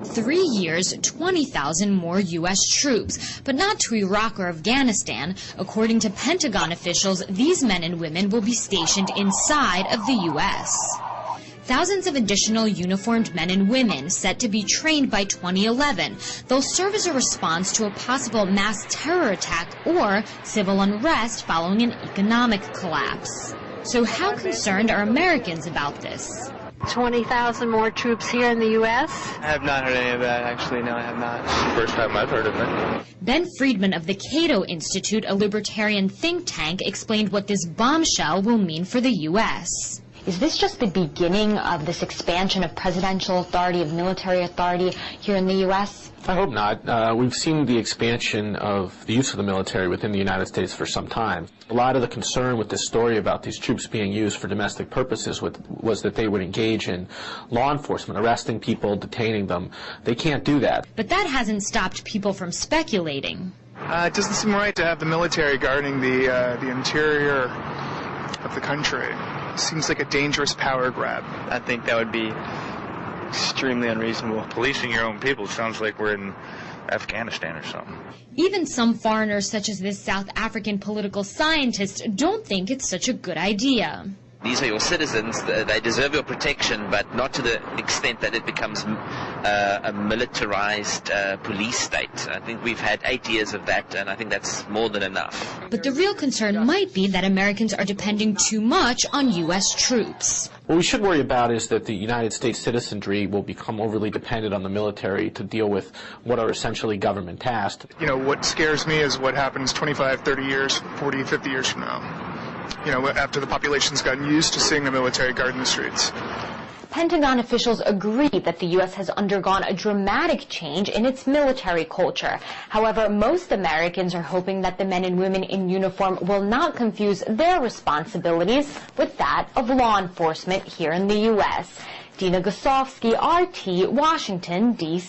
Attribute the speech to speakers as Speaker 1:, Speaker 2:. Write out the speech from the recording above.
Speaker 1: 3 years, 20,000 more U.S. troops, but not to Iraq or Afghanistan. According to Pentagon officials, these men and women will be stationed inside of the U.S. Thousands of additional uniformed men and women set to be trained by 2011. They'll serve as a response to a possible mass terror attack or civil unrest following an economic collapse. So how concerned are Americans about this?
Speaker 2: 20,000 more troops here in the U.S.?
Speaker 3: I have not heard any of that, actually. No, I have not.
Speaker 4: First time I've heard of it.
Speaker 1: Ben Friedman of the Cato Institute, a libertarian think tank, explained what this bombshell will mean for the U.S.
Speaker 5: Is this just the beginning of this expansion of presidential authority, of military authority here in the U.S.?
Speaker 4: I hope not. We've seen the expansion of the use of the military within the United States for some time. A lot of the concern with this story about these troops being used for domestic purposes was that they would engage in law enforcement, arresting people, detaining them. They can't do that.
Speaker 1: But that hasn't stopped people from speculating.
Speaker 6: It doesn't seem right to have the military guarding the interior of the country. Seems like a dangerous power grab.
Speaker 3: I think that would be extremely unreasonable.
Speaker 7: Policing your own people sounds like we're in Afghanistan or something.
Speaker 1: Even some foreigners, such as this South African political scientist, don't think it's such a good idea.
Speaker 8: These are your citizens. They deserve your protection, but not to the extent that it becomes a militarized police state. I think we've had 8 years of that, and I think that's more than enough.
Speaker 1: But the real concern might be that Americans are depending too much on U.S. troops.
Speaker 4: What we should worry about is that the United States citizenry will become overly dependent on the military to deal with what are essentially government tasks.
Speaker 6: You know, what scares me is what happens 25, 30 years, 40, 50 years from now. You know, after the population's gotten used to seeing the military guarding the streets.
Speaker 5: Pentagon officials agree that the U.S. has undergone a dramatic change in its military culture. However, most Americans are hoping that the men and women in uniform will not confuse their responsibilities with that of law enforcement here in the U.S. Dina Gosofsky, RT, Washington, D.C.